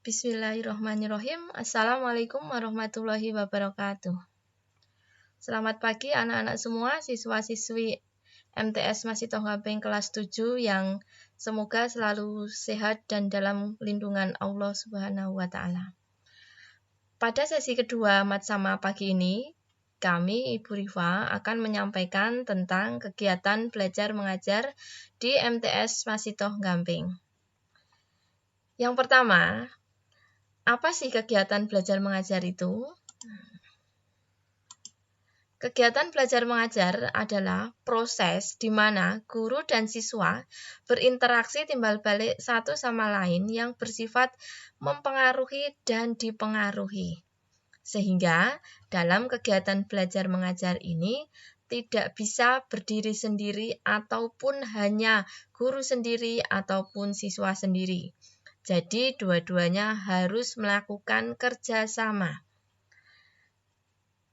Bismillahirrahmanirrahim. Assalamualaikum warahmatullahi wabarakatuh. Selamat pagi anak-anak semua, siswa-siswi MTS Masitoh Gamping kelas 7 yang semoga selalu sehat dan dalam lindungan Allah Subhanahu wa Ta'ala. Pada sesi kedua Matsama pagi ini, kami Ibu Rifa akan menyampaikan tentang kegiatan belajar mengajar di MTS Masitoh Gamping. Yang pertama, apa sih kegiatan belajar mengajar itu? Kegiatan belajar mengajar adalah proses di mana guru dan siswa berinteraksi timbal balik satu sama lain yang bersifat mempengaruhi dan dipengaruhi. Sehingga dalam kegiatan belajar mengajar ini tidak bisa berdiri sendiri ataupun hanya guru sendiri ataupun siswa sendiri. Jadi dua-duanya harus melakukan kerjasama.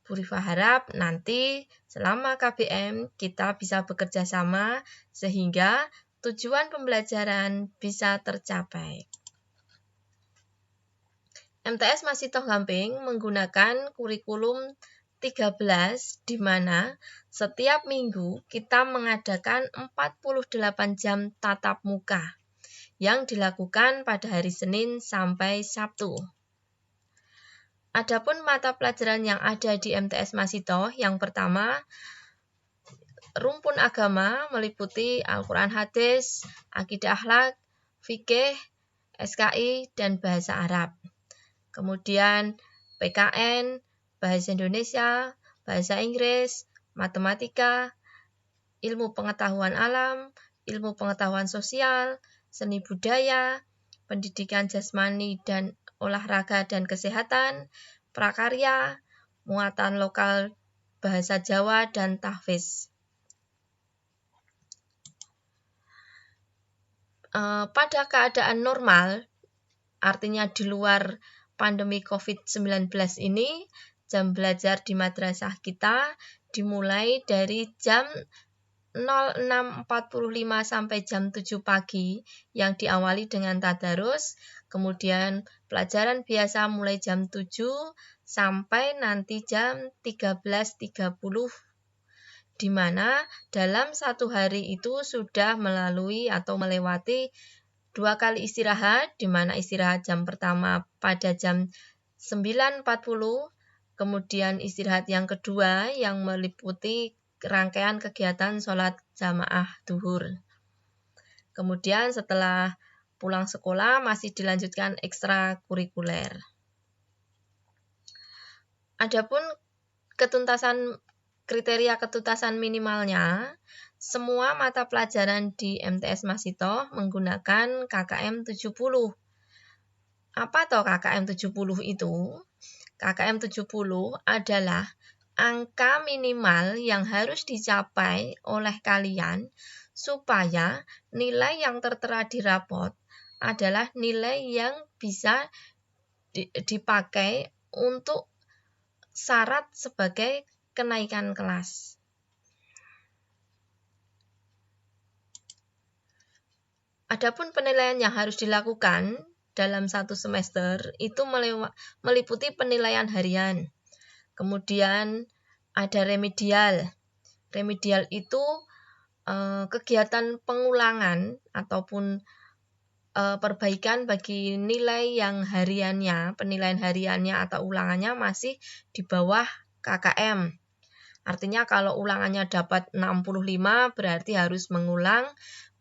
Bu Rifa harap nanti selama KBM kita bisa bekerja sama sehingga tujuan pembelajaran bisa tercapai. MTS Masitoh Gamping menggunakan kurikulum 13 di mana setiap minggu kita mengadakan 48 jam tatap muka yang dilakukan pada hari Senin sampai Sabtu. Adapun mata pelajaran yang ada di MTS Masitoh, yang pertama, rumpun agama meliputi Al-Quran Hadis, Akidah Akhlak, Fikih, SKI, dan Bahasa Arab. Kemudian PKN, Bahasa Indonesia, Bahasa Inggris, Matematika, Ilmu Pengetahuan Alam, Ilmu Pengetahuan Sosial, Seni Budaya, Pendidikan Jasmani dan Olahraga dan Kesehatan, Prakarya, Muatan Lokal Bahasa Jawa, dan Tahfiz. Pada keadaan normal, artinya di luar pandemi COVID-19 ini, jam belajar di madrasah kita dimulai dari jam 06.45 sampai jam 7 pagi yang diawali dengan tadarus, kemudian pelajaran biasa mulai jam 7 sampai nanti jam 13.30, di mana dalam satu hari itu sudah melalui atau melewati 2 kali istirahat, di mana istirahat jam pertama pada jam 9.40, kemudian istirahat yang kedua yang meliputi rangkaian kegiatan sholat jamaah duhur. Kemudian setelah pulang sekolah masih dilanjutkan ekstrakurikuler. Adapun kriteria ketuntasan minimalnya, semua mata pelajaran di MTS Masitoh menggunakan KKM 70. Apa toh KKM 70 itu? KKM 70 adalah angka minimal yang harus dicapai oleh kalian supaya nilai yang tertera di rapot adalah nilai yang bisa dipakai untuk syarat sebagai kenaikan kelas. Adapun penilaian yang harus dilakukan dalam satu semester itu meliputi penilaian harian. Kemudian ada remedial. Remedial itu kegiatan pengulangan ataupun perbaikan bagi nilai yang hariannya, penilaian hariannya atau ulangannya masih di bawah KKM. Artinya kalau ulangannya dapat 65 berarti harus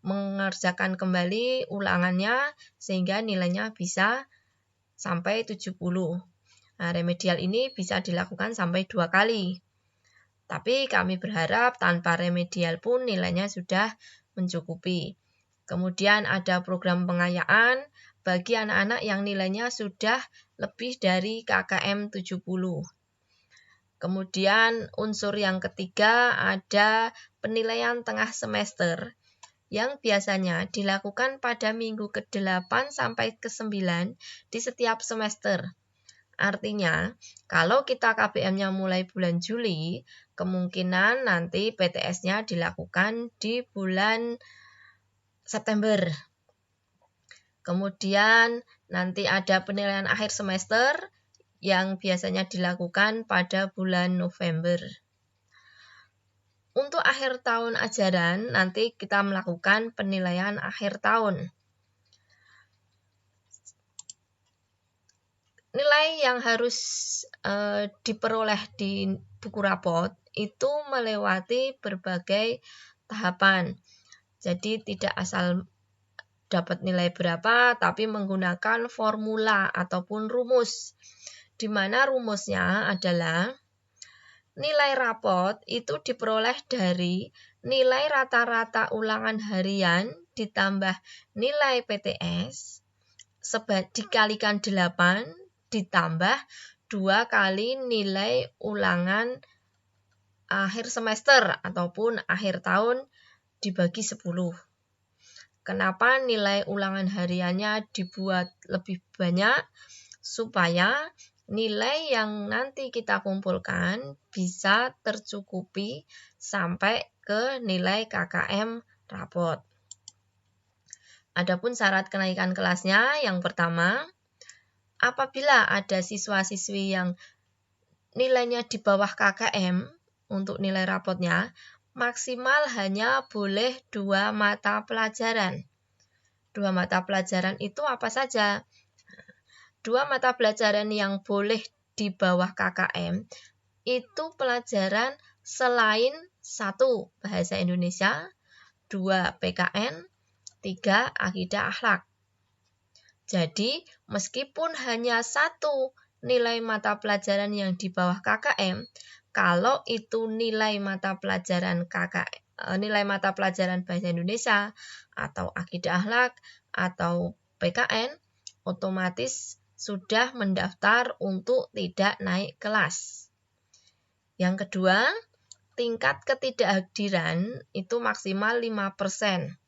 mengerjakan kembali ulangannya sehingga nilainya bisa sampai 70. Nah, remedial ini bisa dilakukan sampai 2 kali. Tapi kami berharap tanpa remedial pun nilainya sudah mencukupi. Kemudian ada program pengayaan bagi anak-anak yang nilainya sudah lebih dari KKM 70. Kemudian unsur yang ketiga ada penilaian tengah semester yang biasanya dilakukan pada minggu ke-8 sampai ke-9 di setiap semester. Artinya, kalau kita KBM-nya mulai bulan Juli, kemungkinan nanti PTS-nya dilakukan di bulan September. Kemudian nanti ada penilaian akhir semester yang biasanya dilakukan pada bulan November. Untuk akhir tahun ajaran, nanti kita melakukan penilaian akhir tahun. Nilai yang harus diperoleh di buku rapot itu melewati berbagai tahapan. Jadi tidak asal dapat nilai berapa, tapi menggunakan formula ataupun rumus. Di mana rumusnya adalah nilai rapot itu diperoleh dari nilai rata-rata ulangan harian ditambah nilai PTS dikalikan 8 ditambah 2 kali nilai ulangan akhir semester ataupun akhir tahun dibagi 10. Kenapa nilai ulangan hariannya dibuat lebih banyak? Supaya nilai yang nanti kita kumpulkan bisa tercukupi sampai ke nilai KKM rapot. Adapun syarat kenaikan kelasnya, yang pertama, apabila ada siswa-siswi yang nilainya di bawah KKM untuk nilai rapotnya, maksimal hanya boleh 2 mata pelajaran. 2 mata pelajaran itu apa saja? 2 mata pelajaran yang boleh di bawah KKM itu pelajaran selain 1 bahasa Indonesia, 2 PKN, 3 akidah akhlak. Jadi, meskipun hanya 1 nilai mata pelajaran yang di bawah KKM, kalau itu nilai mata pelajaran nilai mata pelajaran bahasa Indonesia atau akidah akhlak atau PKN, otomatis sudah mendaftar untuk tidak naik kelas. Yang kedua, tingkat ketidakhadiran itu maksimal 5%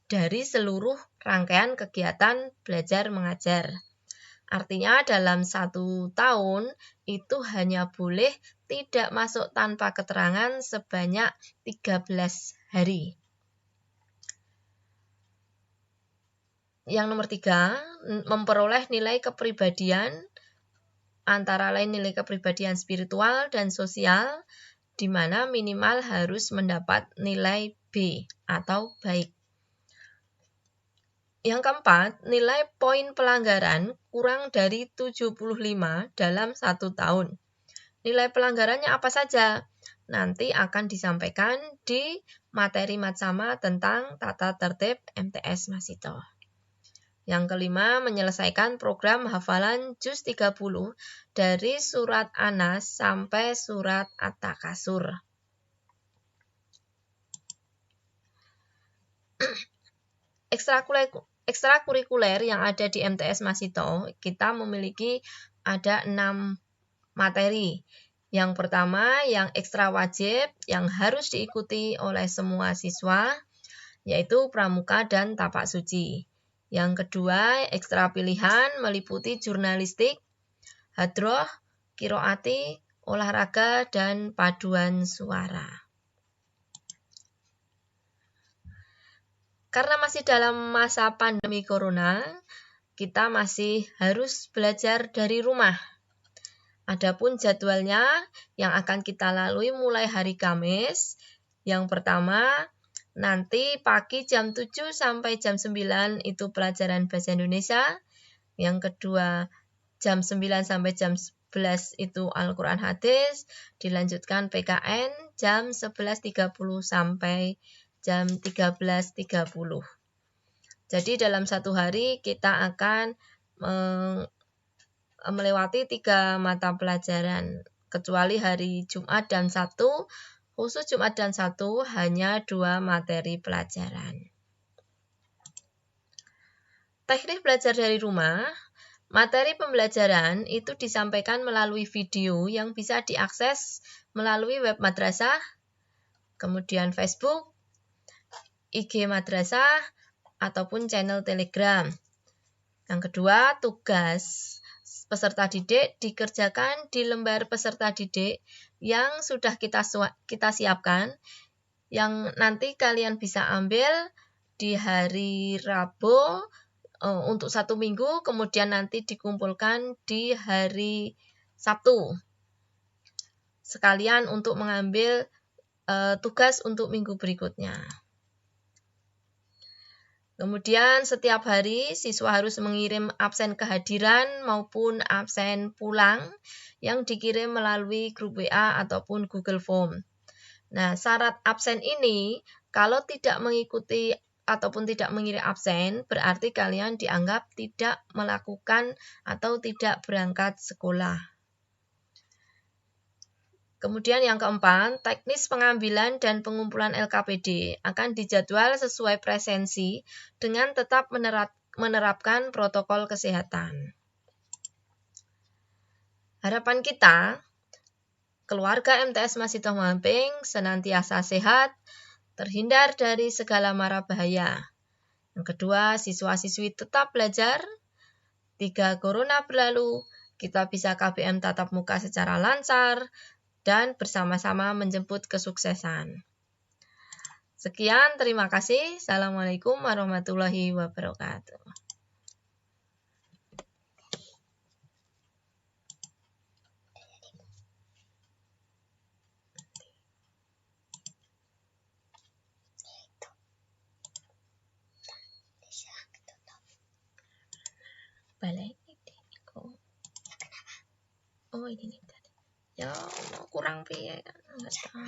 dari seluruh rangkaian kegiatan belajar mengajar. Artinya dalam 1 tahun itu hanya boleh tidak masuk tanpa keterangan sebanyak 13 hari. Yang nomor 3, memperoleh nilai kepribadian, antara lain nilai kepribadian spiritual dan sosial, di mana minimal harus mendapat nilai B atau baik. Yang keempat, nilai poin pelanggaran kurang dari 75 dalam 1 tahun. Nilai pelanggarannya apa saja? Nanti akan disampaikan di materi matsama tentang tata tertib MTS Masito. Yang kelima, menyelesaikan program hafalan juz 30 dari surat Anas sampai surat At-Takasur. Ekstrakurikuler yang ada di MTS Masito, kita memiliki ada 6 materi. Yang pertama, yang ekstra wajib, yang harus diikuti oleh semua siswa, yaitu pramuka dan tapak suci. Yang kedua, ekstra pilihan meliputi jurnalistik, hadroh, kiroati, olahraga, dan paduan suara. Karena masih dalam masa pandemi corona, kita masih harus belajar dari rumah. Adapun jadwalnya yang akan kita lalui mulai hari Kamis, yang pertama nanti pagi jam 7 sampai jam 9 itu pelajaran bahasa Indonesia. Yang kedua jam 9 sampai jam 11 itu Al-Quran Hadis. Dilanjutkan PKN jam 11.30 sampai jam 13.30. Jadi dalam 1 hari kita akan melewati 3 mata pelajaran. Kecuali hari Jumat dan Sabtu, khusus Jumat dan Sabtu hanya 2 materi pelajaran. Teknik belajar dari rumah, materi pembelajaran itu disampaikan melalui video yang bisa diakses melalui web madrasah, kemudian Facebook, IG madrasah, ataupun channel Telegram. Yang kedua, tugas peserta didik dikerjakan di lembar peserta didik yang sudah kita siapkan, yang nanti kalian bisa ambil di hari Rabu untuk 1 minggu, kemudian nanti dikumpulkan di hari Sabtu. Sekalian untuk mengambil tugas untuk minggu berikutnya. Kemudian setiap hari siswa harus mengirim absen kehadiran maupun absen pulang yang dikirim melalui grup WA ataupun Google Form. Nah, syarat absen ini kalau tidak mengikuti ataupun tidak mengirim absen, berarti kalian dianggap tidak melakukan atau tidak berangkat sekolah. Kemudian yang keempat, teknis pengambilan dan pengumpulan LKPD akan dijadwal sesuai presensi dengan tetap menerapkan protokol kesehatan. Harapan kita, keluarga MTS Masito Mamping senantiasa sehat, terhindar dari segala mara bahaya. Yang kedua, siswa-siswi tetap belajar. 3, corona berlalu, kita bisa KBM tatap muka secara lancar, dan bersama-sama menjemput kesuksesan. Sekian, terima kasih. Assalamualaikum warahmatullahi wabarakatuh. Balik ini kok. Oh ini nih. Ya, kurang piye kan enggak tahu.